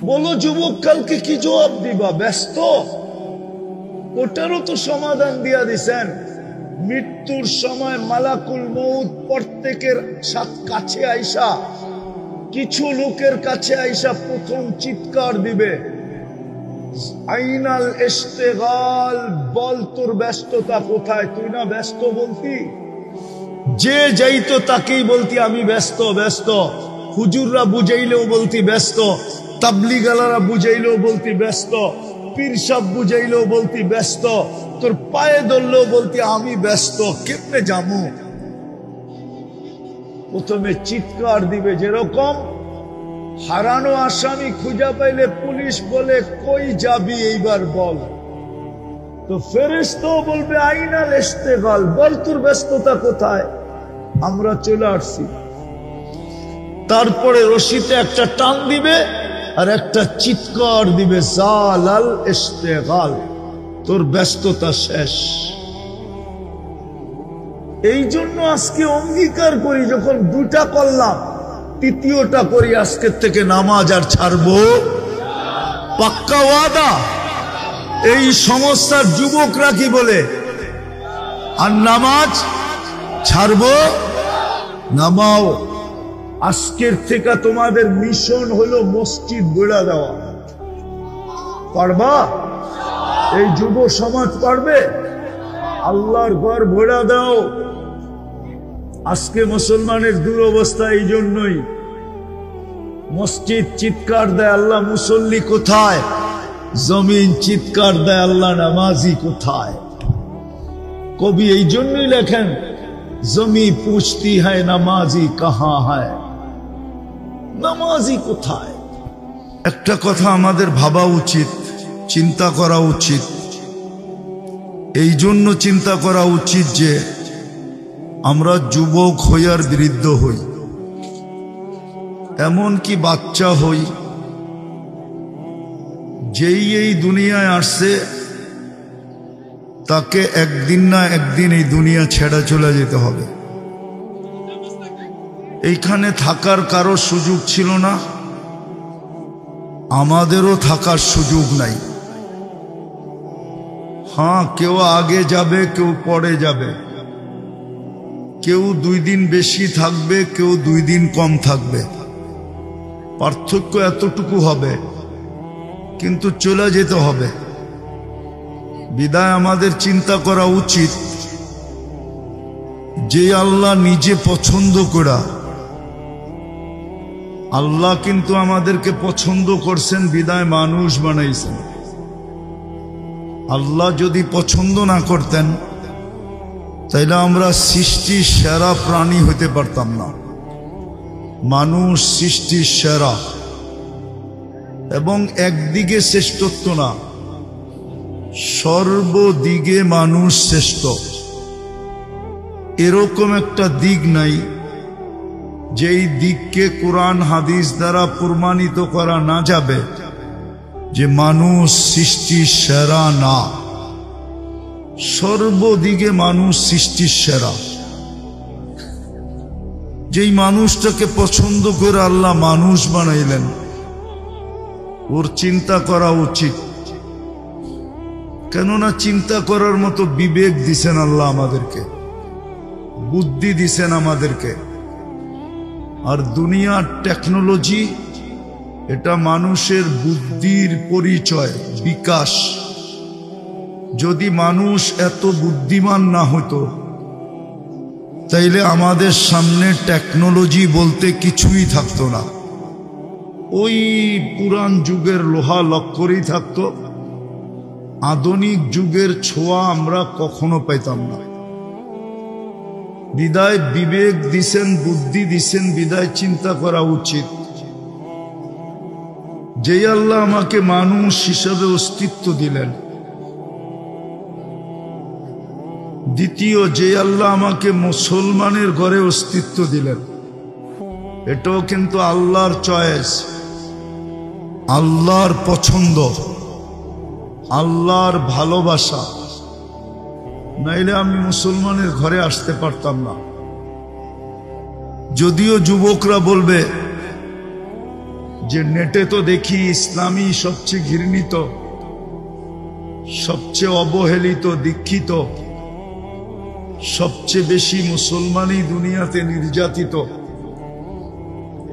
বলো যুবক, কালকে কি জবাব দিবা? ব্যস্ত? ওটারও তো সমাধান দিয়া দিছেন। মৃত্যুর সময় মালাকুল মউত প্রত্যেকের কাছে আইসা, কিছু লোকের কাছে আইসা প্রথম চিৎকার দিবে, আইনাল ইশতিগাল, বল তোর ব্যস্ততা কোথায়? তুই না ব্যস্ত বলতি? যে যাইতো তাকেই বলতি আমি ব্যস্ত ব্যস্ত। হুজুররা বুঝাইলেও বলতি ব্যস্ত, তাবলিগালারা বুঝাইলেও বলতি ব্যস্ত, পীর সাহেব বুঝাইলেও বলতি ব্যস্ত, তোর পায়ে ধরলেও বলতি আমি ব্যস্ত। কেমনে জামু? প্রথমে চিৎকার দিবে, যেরকম হারানো আসামি খুঁজা পাইলে পুলিশ বলে কই যাবি এইবার বল, তো ফেরেশতাও বলবে আইনাল ইশতিগাল, বল তোর ব্যস্ততা কোথায়? আমরা চলে আসছি। তারপরে রশিতে একটা টান দিবে আর একটা চিৎকার দিবে, জালাল ইশতিগাল, তোর ব্যস্ততা শেষ। এই জন্য আজকে অঙ্গীকার করি, যখন দুটা করলাম তৃতীয়টা করি, আজকের থেকে নামাজ আর ছাড়বো, পাক্কা ওয়াদা। এই সমস্যার যুবকরা কি বলে, আর নামাজ ছাড়বো? নামাও। আজকের থেকে তোমাদের মিশন হলো মসজিদ গড়া দেওয়া। পারবা? এই যুব সমাজ পারবে? আল্লাহর ঘর গড়া দাও। আজকে মুসলমানের দুরবস্থা এই জন্যই। মসজিদ চিৎকার দেয় আল্লাহ মুসল্লি কোথায়, জমিন চিৎকার দেয় আল্লাহ নামাজি কোথায়। কবি এই জন্যই লেখেন, জমি পুছতি হ্যায় নামাজি কাহা হ্যায়, নামাজি কোথায়। একটা কথা আমাদের ভাবা উচিত, চিন্তা করা উচিত। এই জন্য চিন্তা করা উচিত যে আমরা যুবক হই আর বৃদ্ধ হই, এমন কি বাচ্চা হই, যেই এই দুনিয়ায় আসছে তাকে একদিন না একদিন এই দুনিয়া ছেড়ে চলে যেতে হবে। এইখানে থাকার কারো সুযোগ ছিল না, আমাদেরও থাকার সুযোগ নাই। হ্যাঁ, কেউ আগে যাবে, কেউ পরে যাবে, কেউ 2 দিন বেশি থাকবে, কেউ 2 দিন কম থাকবে, পার্থক্য এতটুকু হবে, কিন্তু চলে যেতে হবে। বিদায় আমাদের চিন্তা করা উচিত যে আল্লাহ নিজে পছন্দ করা, আল্লাহ কিন্তু আমাদেরকে পছন্দ করছেন, বিদায় মানুষ বানাইছেন। আল্লাহ যদি পছন্দ না করতেন তাইলে আমরা সৃষ্টির সেরা প্রাণী হতে পারতাম না। মানুষ সৃষ্টির সেরা, এবং একদিকে শ্রেষ্ঠত্ব না, সর্বদিকে মানুষ শ্রেষ্ঠ। এরকম একটা দিক নাই যেই দিককে কোরআন হাদিস দ্বারা প্রমাণিত করা না যাবে যে মানুষ সৃষ্টির সেরা না। সর্বদিকে মানুষ সৃষ্টির সেরা। যেই মানুষটাকে পছন্দ করে আল্লাহ মানুষ বানাইলেন, ওর চিন্তা করা উচিত। কেননা চিন্তা করার মতো বিবেক দিছেন আল্লাহ আমাদেরকে, বুদ্ধি দিছেন আমাদেরকে। আর দুনিয়ার টেকনোলজি এটা মানুষের বুদ্ধির পরিচয়, বিকাশ। যদি মানুষ এত বুদ্ধিমান না হতো তাইলে আমাদের সামনে টেকনোলজি বলতে কিছুই থাকতো না। ওই পুরান যুগের লোহা লক্করই থাকতো, আধুনিক যুগের ছোঁয়া আমরা কখনো পাইতাম না। বিদায় বিবেক দিছেন, বুদ্ধি দিছেন, বিদায় চিন্তা করা উচিত যে আল্লাহ আমাকে মানুষ হিসাবে অস্তিত্ব দিলেন। দ্বিতীয়, যে আল্লাহ আমাকে মুসলমানের ঘরে অস্তিত্ব দিলেন, এটাও কিন্তু আল্লাহর চয়েস, আল্লাহর পছন্দ, আল্লাহর ভালোবাসা। নাইলে আমি মুসলমানের ঘরে আসতে পারতাম না। যদিও যুবকরা বলবে যে নেটে তো দেখি ইসলামী সবচেয়ে ঘৃণিত, সবচেয়ে অবহেলিত, দীক্ষিত, সবচেয়ে বেশি মুসলমানই দুনিয়াতে নির্যাতিত।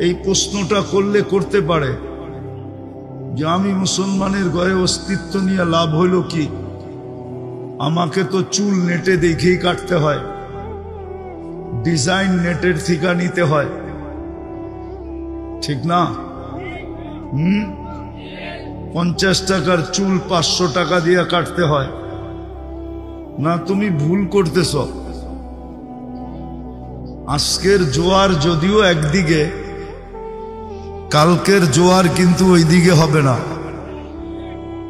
এই প্রশ্নটা করলে করতে পারে যে আমি মুসলমানের ঘরে অস্তিত্ব নিয়ে লাভ হইল কি? আমাকে তো চুল নেটে দেখেই কাটতে হয়, ডিজাইন নেটের থেকে নিতে হয়, ঠিক না? 50 টাকার চুল 500 টাকা দিয়ে কাটতে হয় না? তুমি ভুল করতেছ। আজকের জোয়ার যদিও একদিকে, কালকের জোয়ার কিন্তু ওইদিকে হবে না।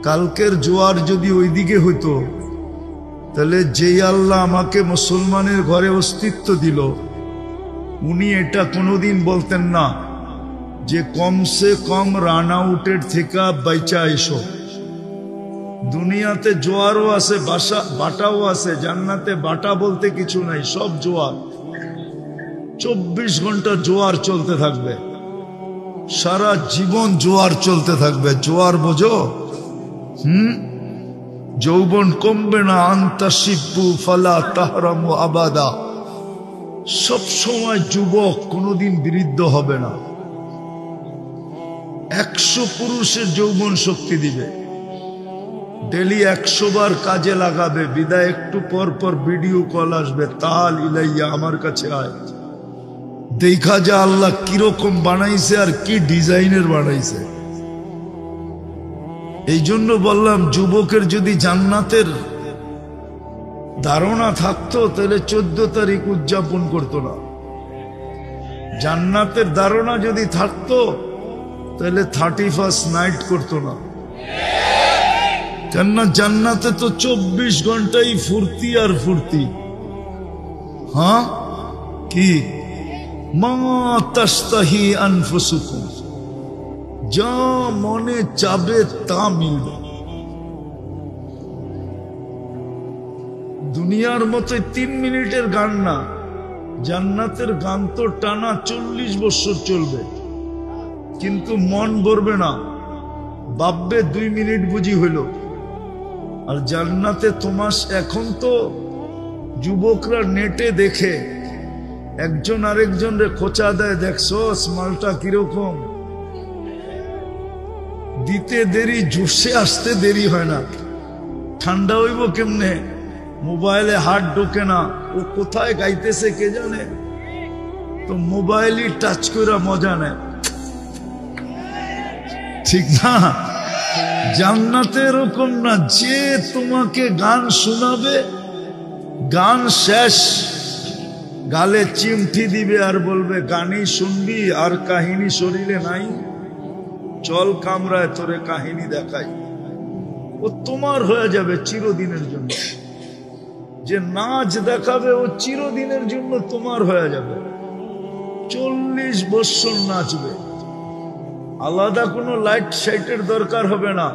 কালকের জোয়ার যদি ওইদিকে হইতো, তাহলে যেই আল্লাহ আমাকে মুসলমানের ঘরে অস্তিত্ব দিল, উনি এটা কোনোদিন বলতেন না যে কমসে কম রান আউটের থেকে বাইচা এসো। দুনিয়াতে জোয়ারও আছে, বাটাও আছে। জান্নাতে বাটা বলতে কিছু নাই, সব জোয়ার। 24 ঘন্টা জোয়ার চলতে থাকবে, সারা জীবন জোয়ার চলতে থাকবে। জোয়ার বোঝো? যৌবন কমবে না। আন্তা শিব্বু ফালা তাহরামু আবাদা। সব সময় যুবক, কোনোদিন বৃদ্ধ হবে না। 100 পুরুষের যৌবন শক্তি দিবে। ডেলি 100 বার কাজে লাগাবে। বিদায় একটু পর পর ভিডিও কল আসবে, তাল ইলাইয়া, আমার কাছে আয়, দেখা যা আল্লাহ কিরকম বানাইছে আর কি ডিজাইনের বানাইছে। এই জন্য বললাম, যুবকের যদি জান্নাতের ধারণা থাকতো তাহলে 14 তারিখ উদযাপন করতো না। জান্নাতের ধারণা যদি থাকতো তাহলে 31st নাইট করতো না। কেননা জান্নাতে তো 24 ঘন্টাই ফুর্তি আর ফুর্তি। হ্যাঁ, কি মা তাস্তাহি আনফুসুকুম, যা মনে চাবে তা মিলবে। দুনিয়ার মতো 3 মিনিটের গান না, জান্নাতের গান তো টানা 40 বছর চলবে, কিন্তু মন ভরবে না। ভাববে 2 মিনিট বুঝি হইল। আর জান্নাতে তোমার এখন তো যুবকরা নেটে দেখে, একজন আরেকজন রে খোঁচা দেয়, দেখছো মালটা কিরকম। দিতে দেরি, জোশে আসতে দেরি হয় না। ঠান্ডা হইব কেমনে? মোবাইলে হাত ঢোকে না, ও কোথায় গাইতেছে কে জানে, তো মোবাইলই টাচ করে মজা নেয়, ঠিক না? জান্নাতে এরকম না, যে তোমাকে গান শোনাবে, গান শেষ গালে চিমটি দিবে আর বলবে গানই শুনবি আর কাহিনী শরীরে নাই, চল কামরায় তোরে কাহিনী দেখাই। ও তোমার হয়ে যাবে চিরদিনের জন্য। যে নাচ দেখাবে ও চিরদিনের জন্য তোমার হয়ে যাবে। 40 বছর নাচবে, আলাদা কোনো লাইট সাইটের দরকার হবে না।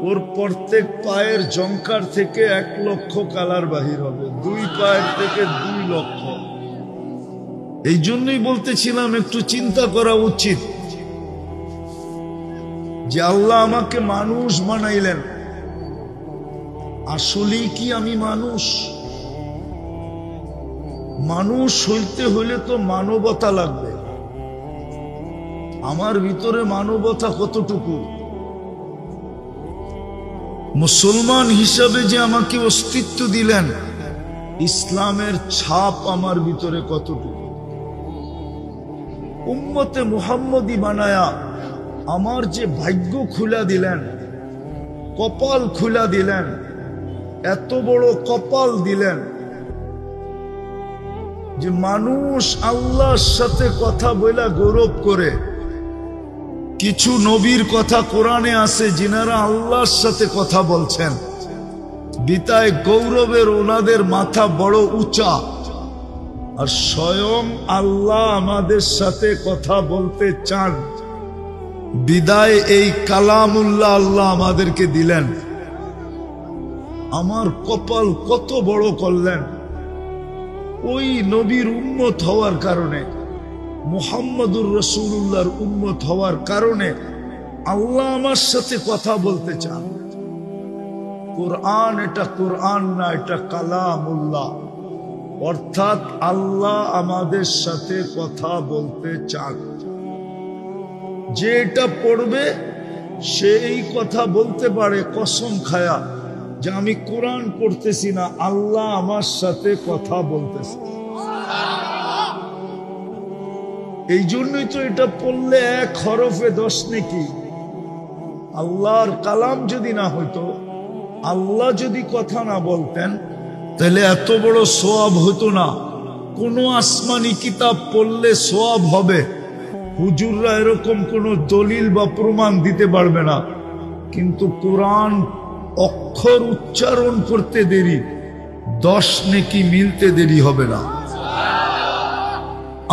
ওর প্রত্যেক পায়ের জঙ্কার থেকে 1 লক্ষ কালার বাহির হবে, 2 পায়ের থেকে 2 লক্ষ। এই জন্যই বলতেছিলাম একটু চিন্তা করা উচিত যে আল্লাহ আমাকে মানুষ বানাইলেন, আসলেই কি আমি মানুষ? মানুষ হইতে হইলে তো মানবতা লাগবে। আমার ভিতরে মানবতা কতটুকু? মুসলমান হিসাবে যে আমাকে অস্তিত্ব দিলেন, ইসলামের ছাপ আমার ভিতরে কতটুকু? উম্মতে মুহাম্মদী বানায়া আমার যে ভাগ্য খুলা দিলেন, কপাল খুলা দিলেন, এত বড় কপাল দিলেন যে মানুষ আল্লাহর সাথে কথা বলা গৌরব করে। কিছু নবীর কথা কোরআনে আছে যিনারা আল্লাহর সাথে কথা বলছেন, বিতায় গৌরবের ওনাদের মাথা বড় উঁচা। আর স্বয়ং আল্লাহ আমাদের সাথে কথা বলতে চান, বিদায় এই কালামুল্লাহ আল্লাহ আমাদেরকে দিলেন। আমার কপাল কত বড় করলেন ওই নবীর উম্মত হওয়ার কারণে। মুহাম্মদুর রাসূলুল্লাহর উম্মত হওয়ার কারণে আল্লাহ আমার সাথে কথা বলতে চান। কোরআন এটা কোরআন না, এটা কালামুল্লাহ, অর্থাৎ আল্লাহ আমাদের সাথে কথা বলতে চান। যে এটা পড়বে সেই কথা বলতে পারে কসম খায়া যে আমি কোরআন পড়তেছি না, আল্লাহ আমার সাথে কথা বলতেছে। এই জন্যই তো এটা পড়লে 1 হরফে 10 নেকি। আল্লাহর কালাম যদি না হইতো, আল্লাহ যদি কথা না বলতেন, তাহলে এত বড় সওয়াব হতো না। কোন আসমানি কিতাব পড়লে সওয়াব হবে, হুজুররা এরকম কোন দলিল বা প্রমাণ দিতে পারবে না। কিন্তু কোরআন অক্ষর উচ্চারণ করতে দেরি, 10 নেকি মিলতে দেরি হবে না।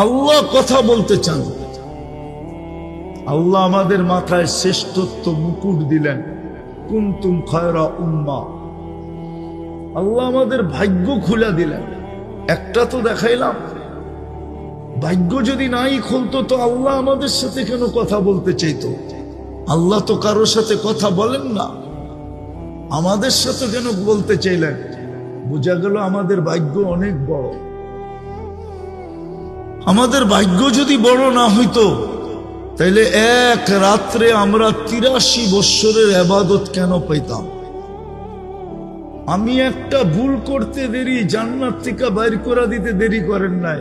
আল্লাহ কথা বলতে চান। আল্লাহ আমাদের মাথায় শ্রেষ্ঠত্ব মুকুট দিলেন, কুনতুম খায়রা উম্মাহ। আল্লাহ আমাদের ভাগ্য খুলে দিলেন। একটা তো দেখাইলাম, ভাগ্য যদি নাই খুলতো তো আল্লাহ আমাদের সাথে কেন কথা বলতে চাইতো? আল্লাহ তো কারোর সাথে কথা বলেন না, আমাদের সাথে কেন বলতে চাইলেন? বোঝা গেল আমাদের ভাগ্য অনেক বড়। আমাদের ভাগ্য যদি বড় না হইতো, তাইলে এক রাত্রে আমরা 83 বৎসরের ইবাদত কেন পাইতাম? আমি একটা ভুল করতে দেরি, জান্নাত থেকে বাইর করে দিতে দেরি করেন নাই।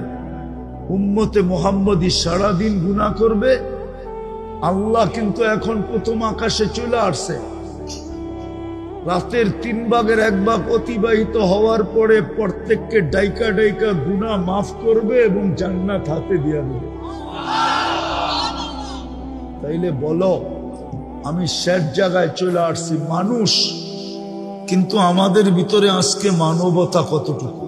উম্মতে মুহাম্মদী সারাদিন গুনাহ করবে, আল্লাহ কিন্তু এখন প্রথম আকাশে চলে আসছে। রাতের 3 ভাগের 1 ভাগ অতিবাহিত হওয়ার পরে প্রত্যেককে ডাইকা ডাইকা গুনাহ মাফ করবে এবং জান্নাত হাতে দিয়ে দেবে। তাইলে বলো, আমি শেষ জায়গায় চলে আসছি। মানুষ, কিন্তু আমাদের ভিতরে আজকে মানবতা কতটুকু?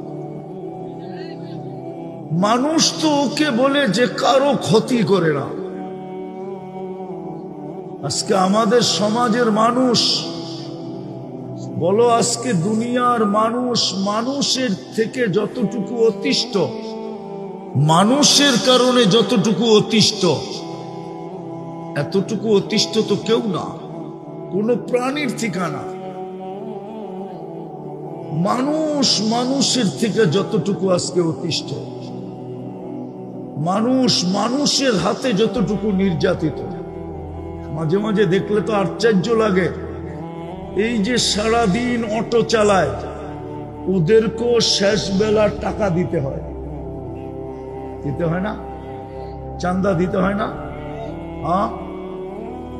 মানুষ তো ওকে বলে যে কারো ক্ষতি করে না। আজকে আমাদের সমাজের মানুষ বলো, আজকে দুনিয়ার মানুষ মানুষের থেকে যতটুকু অতিষ্ঠ, মানুষের কারণে যতটুকু অতিষ্ঠ, এতটুকু অতিষ্ঠ তো কেউ না, কোন প্রাণীর ঠিকানা। মানুষ মানুষের থেকে যতটুকু আজকে অতিষ্ঠ, মানুষ মানুষের হাতে যতটুকু নির্যাতিত। মাঝে মাঝে দেখলে তো আশ্চর্য লাগে, এই যে সারাদিন অটো চালায়, ওদেরকেও শেষ বেলা টাকা দিতে হয়। দিতে হয় না? চান্দা দিতে হয় না?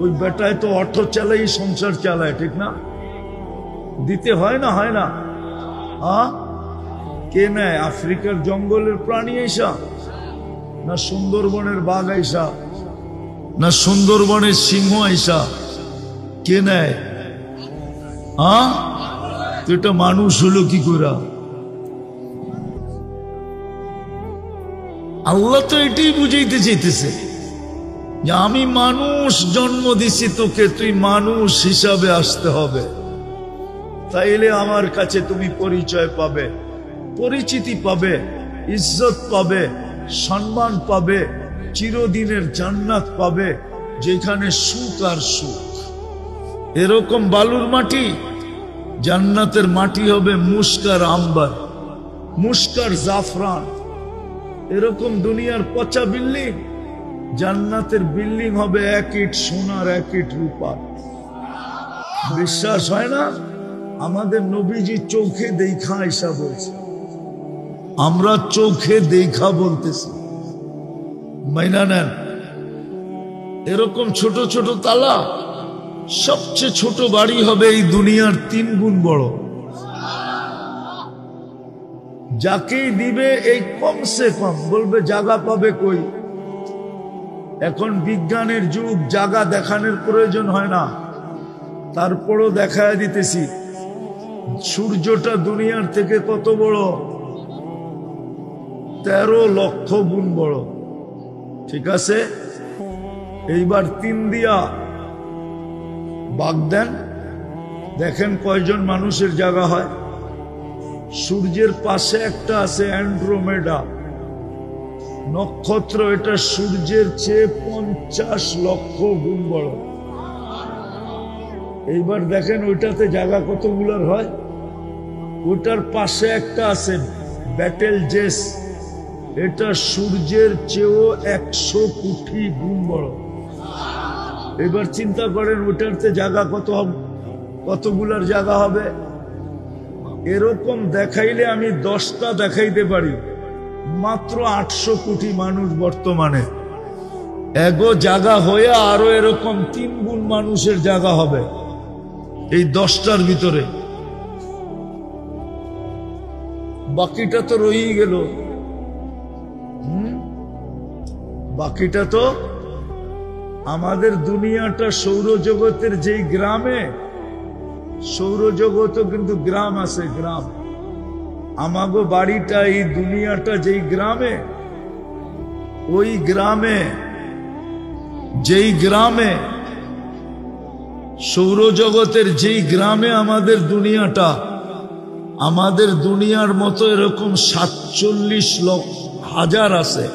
ওই বেটায় তো অটো চালাই সংসার চালায়, ঠিক না? দিতে হয় না? হয় না? কে নেয়? আফ্রিকার জঙ্গলের প্রাণী আইসা, না সুন্দরবনের বাঘ আইসা, না সুন্দরবনের সিংহ আইসা? কে নেয়? তো এটা মানুষ হলো কি করে? আল্লাহ তো এটাই বুঝাইতে চাইতেছে যে আমি মানুষ জন্ম দিছি তোকে, তুই মানুষ হিসাবে আসতে হবে, তাইলে আমার কাছে তুমি পরিচয় পাবে, পরিচিতি পাবে, ইজ্জত পাবে, সম্মান পাবে, চিরদিনের জান্নাত পাবে, যেখানে সুখ আর সুখ। এরকম বালুর মাটি, জান্নাতের মাটি হবে মুস্কার আম্বার, মুস্কার জাফরান। এরকম দুনিয়ার পচা বিল্ডিং, জান্নাতের বিল্ডিং হবে 1 ইট সোনার 1 ইট রূপার। বিশ্বাস হয় না? আমাদের নবীজি চোখে দেখা আইসা বলছে, আমরা চোখে দেখা বলতেছি, মাইনা নেন। এরকম ছোট ছোট তালা, সবচেয়ে ছোট বাড়ি হবে এই দুনিয়ার 3 গুণ বড়। যাকেই দিবে এই কমসে কম বলবে জায়গা পাবে কই। এখন বিজ্ঞানের যুগ, জায়গা দেখানোর প্রয়োজন হয় না, তারপরও দেখায় দিতেছি। সূর্যটা দুনিয়ার থেকে কত বড়? 13 লক্ষ গুণ বড়। ঠিক আছে, এইবার 3 দিয়া ভাগ দেন, দেখেন কয়জন মানুষের জায়গা হয়। সূর্যের পাশে একটা আছে অ্যান্ড্রোমেডা, নক্ষত্র এটা সূর্যের চেয়ে 50 লক্ষ গুণ বড়। এইবার দেখেন ওইটাতে জায়গা কতগুলোর হয়। ওটার পাশে একটা আছে ব্যাটেল জেস, এটা সূর্যের চেয়েও 100 কোটি গুণ বড়। এবার চিন্তা করেন ওটাতে জায়গা কতগুলার জায়গা হবে। এরকম দেখাইলে আমি 10টা দেখাইতে পারি। মাত্র 800 কোটি মানুষ বর্তমানে, এগো জায়গা হয়ে আরো এরকম 3 গুণ মানুষের জায়গা হবে এই 10টার ভিতরে। বাকিটা তো রয়েই গেল। বাকিটা তো আমাদের দুনিয়াটা সৌরজগতের যেই গ্রামে, সৌরজগতও কিন্তু গ্রাম আছে, গ্রাম। আমাগো বাড়িটা এই দুনিয়াটা যেই গ্রামে, ওই গ্রামে যেই গ্রামে সৌরজগতের যেই গ্রামে আমাদের দুনিয়াটা, আমাদের দুনিয়ার মতো এরকম 47,000,000 আছে।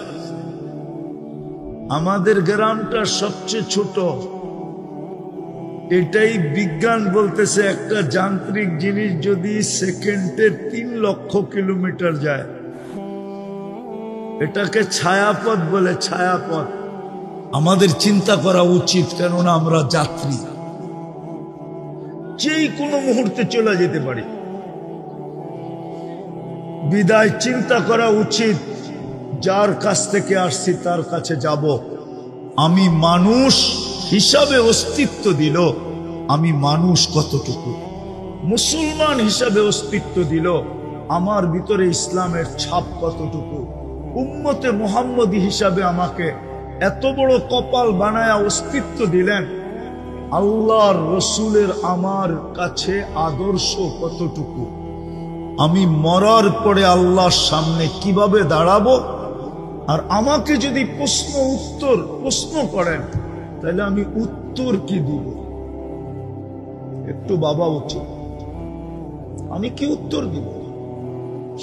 আমাদের গ্রামটা সবচেয়ে ছোট। এটাই বিজ্ঞান বলতেছে একটা যান্ত্রিক জিনিস যদি সেকেন্ডে 3 লক্ষ কিলোমিটার যায়, এটাকে ছায়াপথ বলে, ছায়াপথ। আমাদের চিন্তা করা উচিত, কেননা আমরা যাত্রী, যেই কোনো মুহূর্তে চলে যেতে পারি। বিদায় চিন্তা করা উচিত, যার কাছ থেকে আসছি তার কাছে যাব। আমি মানুষ হিসাবে অস্তিত্ব দিল, আমি মানুষ কতটুকু। মুসলমান হিসাবে অস্তিত্ব দিল, আমার ভিতরে ইসলামের ছাপ কতটুকু। উম্মতে মুহাম্মদী হিসাবে আমাকে এত বড় কপাল বানায়া অস্তিত্ব দিলেন, আল্লাহর রসুলের আমার কাছে আদর্শ কতটুকু। আমি মরার পরে আল্লাহর সামনে কিভাবে দাঁড়াবো, আর আমাকে যদি প্রশ্ন করেন, তাহলে আমি উত্তর কি দিব? একটু ভাবা উচিত, আমি কি উত্তর দিব?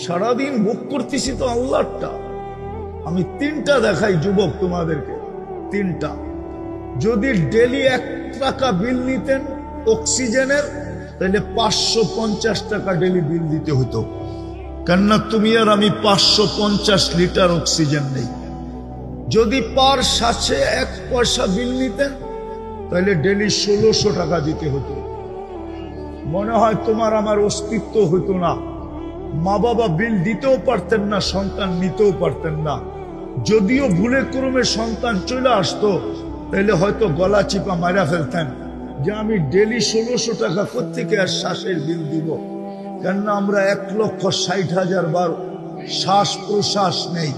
সারাদিন ভোগ করতেছি তো আল্লাহরটা। আমি 3টা দেখাই যুবক তোমাদেরকে, 3টা। যদি ডেলি 1 টাকা বিল নিতেন অক্সিজেনের, তাহলে 550 টাকা ডেলি বিল দিতে হতো। কেননা তুমি আর আমি 550 লিটার অক্সিজেন নেই। যদি পার সাথে 1 পয়সা বিল নিতেন, তাহলে ডেলি 1600 টাকা দিতে হতো। মনে হয় তোমার আমার অস্তিত্ব হতো না। মা বাবা বিল দিতেও পারতেন না, সন্তান নিতেও পারতেন না। যদিও ভুলে ক্রমে সন্তান চলে আসতো, তাহলে হয়তো গলা চিপা মারা ফেলতেন যে আমি ডেলি 1600 টাকা কোত্থেকে আর শ্বাসের বিল দিব। কেননা আমরা 1,60,000 বার শ্বাস প্রশ্বাস নেই।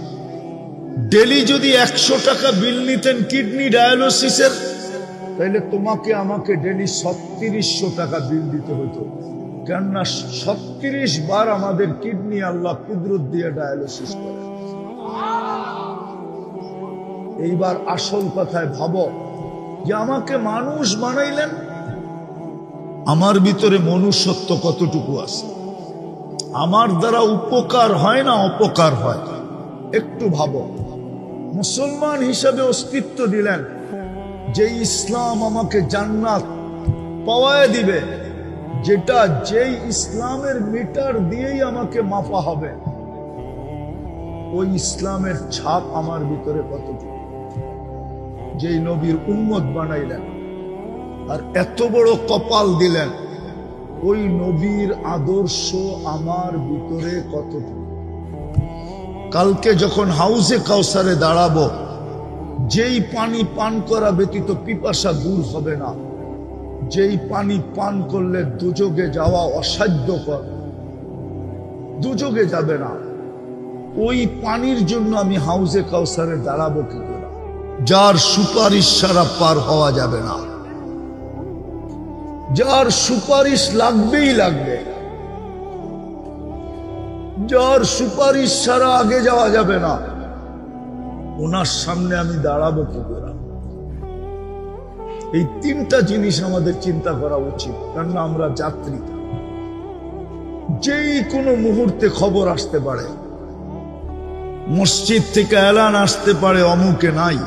ডেলি যদি 100 টাকা বিল নিতেন কিডনি ডায়ালিসিসের, তাহলে তোমাকে আমাকে ডেলি 3600 টাকা বিল দিতে হতো। কেননা 36 বার আমাদের কিডনি আল্লাহ কুদরত দিয়ে ডায়ালিসিস করে। এইবার আসল কথায় ভাবো যে আমাকে মানুষ বানাইলেন, আমার ভিতরে মনুষ্যত্ব কতটুকু আছে। আমার দ্বারা উপকার হয় না অপকার হয়, একটু ভাবো। মুসলমান হিসাবে অস্তিত্ব দিলেন, যে ইসলাম আমাকে জান্নাত পাওয়ায় দিবে, যেটা যেই ইসলামের মিটার দিয়েই আমাকে মাপা হবে, ওই ইসলামের ছাপ আমার ভিতরে কতটুকু। যেই নবীর উম্মত বানাইলেন আর এত বড় কপাল দিলেন, ওই নবীর আদর্শ আমার ভিতরে কতটুকু। কালকে যখন হাউজে কাউসারে দাঁড়াবো, যেই পানি পান করা ব্যতীত পিপাসা দূর হবে না, যেই পানি পান করলে দুযোগে যাওয়া অসাধ্যকর, দুযোগে যাবে না, ওই পানির জন্য আমি হাউজে কাউসারে দাঁড়াবো কি করে? যার সুপারিশ ছাড়া পার হওয়া যাবে না, যার সুপারিশ লাগবেই লাগবে, যার সুপারিশ ছাড়া আগে যাওয়া যাবে না, ওনার সামনে আমি দাঁড়াবো কি করে? এই 3টা জিনিস আমাদের চিন্তা করা উচিত। কেননা আমরা যাত্রী, যেই কোনো মুহূর্তে খবর আসতে পারে। মসজিদ থেকে এলান আসতে পারে, অমুকে নাই।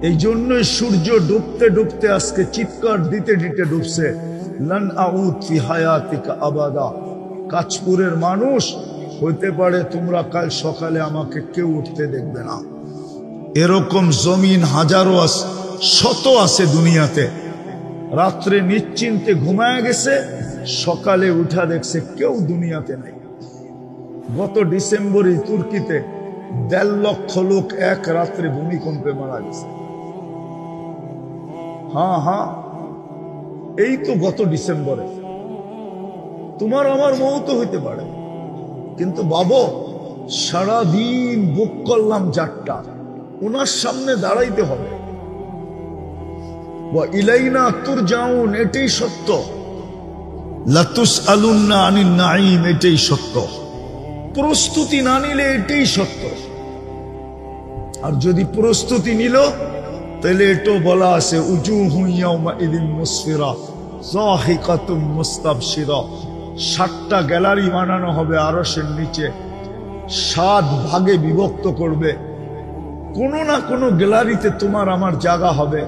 এই জন্যই সূর্য ডুবতে ডুবতে আজকে চিৎকার দিতে দিতে ডুবছে, লান আউদ ফি হায়াতিকা আবাদা। কাঁচপুরের মানুষ, হইতে পারে তোমরা কাল সকালে আমাকে কেউ উঠতে দেখবে না। এরকম জমিন হাজারো আছে, শত আছে দুনিয়াতে। রাত্রে নিশ্চিন্তে ঘুমায় গেছে, সকালে উঠা দেখছে কেউ দুনিয়াতে নাই। গত ডিসেম্বরে তুর্কিতে 1.5 লক্ষ লোক এক রাত্রে ভূমিকম্পে মারা গেছে। হ্যাঁ, এই তো গত ডিসেম্বরে। তোমার আমার মৌত হইতে পারে, কিন্তু বাবা সারাদিন বুক করলাম যাত্রা, ওনার সামনে দাঁড়াইতে হবে। ইলাইনা তুরজাউন, এটাই সত্য। লাতুসআলুন্না আনিন নাঈম, এটাই সত্য। প্রস্তুতি না নিলে এটাই সত্য। আর যদি প্রস্তুতি নিল, তাহলে এটাও বলা আছে উজুহু ইয়াউমা ইদিন মুসফিরা যাহিকাতুম মুস্তাবশিরা। 7টা গ্যালারি বানানো হবে আরশের নিচে, 7 ভাগে বিভক্ত করবে। কোনো না কোনো গ্যালারিতে তোমার আমার জায়গা হবে।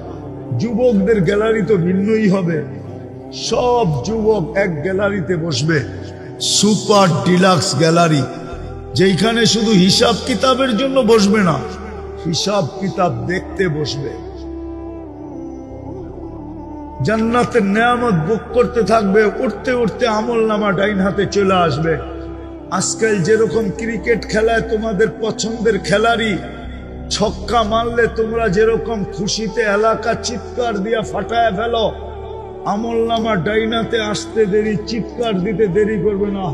যুবকদের গ্যালারি তো ভিন্নই হবে, সব যুবক এক গ্যালারিতে বসবে, সুপার ডিলাক্স গ্যালারি, যেখানে শুধু হিসাব কিতাবের জন্য বসবে না, হিসাব কিতাব দেখতে বসবে। জান্নাতের নেয়ামত ভোগ করতে থাকবে, উঠতে উঠতে আমল নামা ডাইন হাতে চলে আসবে। আজকাল যেরকম ক্রিকেট খেলায় তোমাদের পছন্দের খেলারি ছক্কা মারলে তোমরা যেরকম খুশিতে এলাকা চিৎকার দিয়া ফাটায় ফেলো, আমল নামা ডাইনাতে আসতে দেরি, চিৎকার দিতে দেরি করবে না।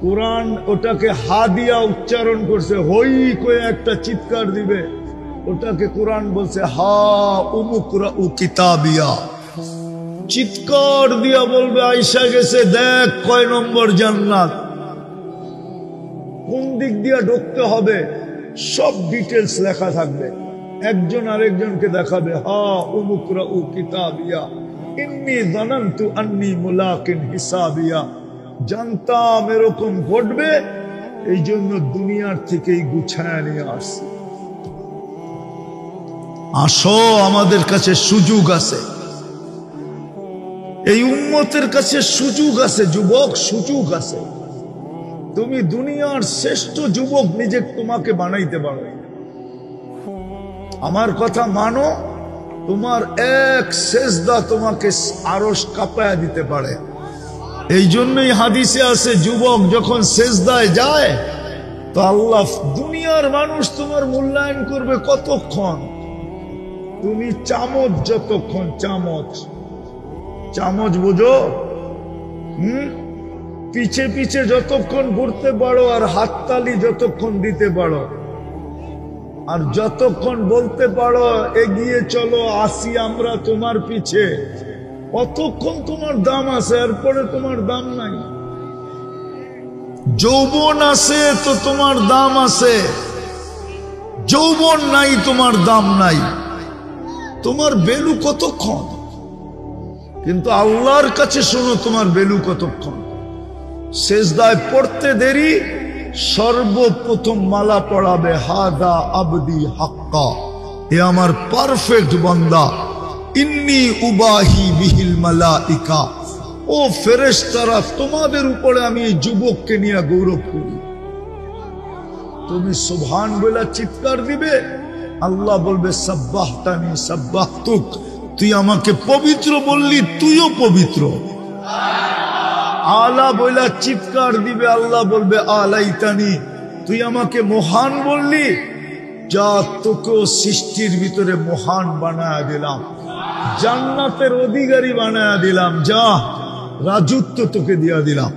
কোরআন ওটাকে হা দিয়া উচ্চারণ করছে, হই কয়ে একটা চিৎকার দিবে, ওটাকে কোরআন বলছে হা উমুকরাউ কিতাবিয়া। চিৎকার দিয়া বলবে আইসা গেছে, দেখ কয় নম্বর জান্নাত, কোন দিক দিয়া ঢুকতে হবে, সব ডিটেলস লেখা থাকবে। একজন আরেকজনকে দেখাবে, হা উমুকরাউ কিতাবিয়া ইন্নী যানানতু আন্নী মুলাকিন হিসাবিয়া। জানতাম এরকম ঘটবে, এই জন্য দুনিয়ার থেকেই গুছায় নিয়ে আসছি। আসো, আমাদের কাছে সুযোগ আছে, এই উম্মতের কাছে সুযোগ আছে। যুবক, সুযোগ আছে। তুমি দুনিয়ার শ্রেষ্ঠ যুবক নিজে তোমাকে বানাইতে পারো। আমার কথা মানো, তোমার এক সেজদা তোমাকে আরশ কাঁপায়া দিতে পারে। এই জন্যই হাদিসে আছে, যুবক যখন সেজদায় যায় তো আল্লাহ, দুনিয়ার মানুষ তোমার মূল্যায়ন করবে কতক্ষণ? তুমি চামচ যতক্ষণ, চামচ বুঝো, পিছে পিছে যতক্ষণ ঘুরতে পারো, আর হাততালি যতক্ষণ দিতে পারো, আর যতক্ষণ বলতে পারো এগিয়ে চলো, আসি আমরা তোমার পিছে, অতক্ষণ তোমার দাম আছে, এরপরে তোমার দাম নাই। যৌবন আছে তো তোমার দাম আছে, যৌবন নাই তোমার দাম নাই। তোমার ভ্যালু কতক্ষণ? কিন্তু আল্লাহর কাছে শোনো, তোমার ভ্যালু কতক্ষণ? সেজদায় পড়তে দেরি, সর্বপ্রথম মালা পড়াবে হাদা আবদি হাক্কা, এ আমার পারফেক্ট বান্দা, ইন্নী উবাহি বিহিল মালাইকা। ও ফেরেশতারা, তোমাদের উপরে আমি এই যুবককে নিয়ে গৌরব করি। তুমি সুবহান বলে চিৎকার দিবে, আল্লাহ বলবে সাব্বাহতানি সাব্বাহতুক, তুই আমাকে পবিত্র বললি, তুইও পবিত্র। আলা বইলা চিৎকার দিবে, আল্লাহ বলবে আলাইতানি, তুই আমাকে মহান বললি, যা তোকেও সৃষ্টির ভিতরে মহান বানায়া দিলাম, জান্নাতের অধিকারী বানায়া দিলাম, যা রাজত্ব তোকে দিয়া দিলাম।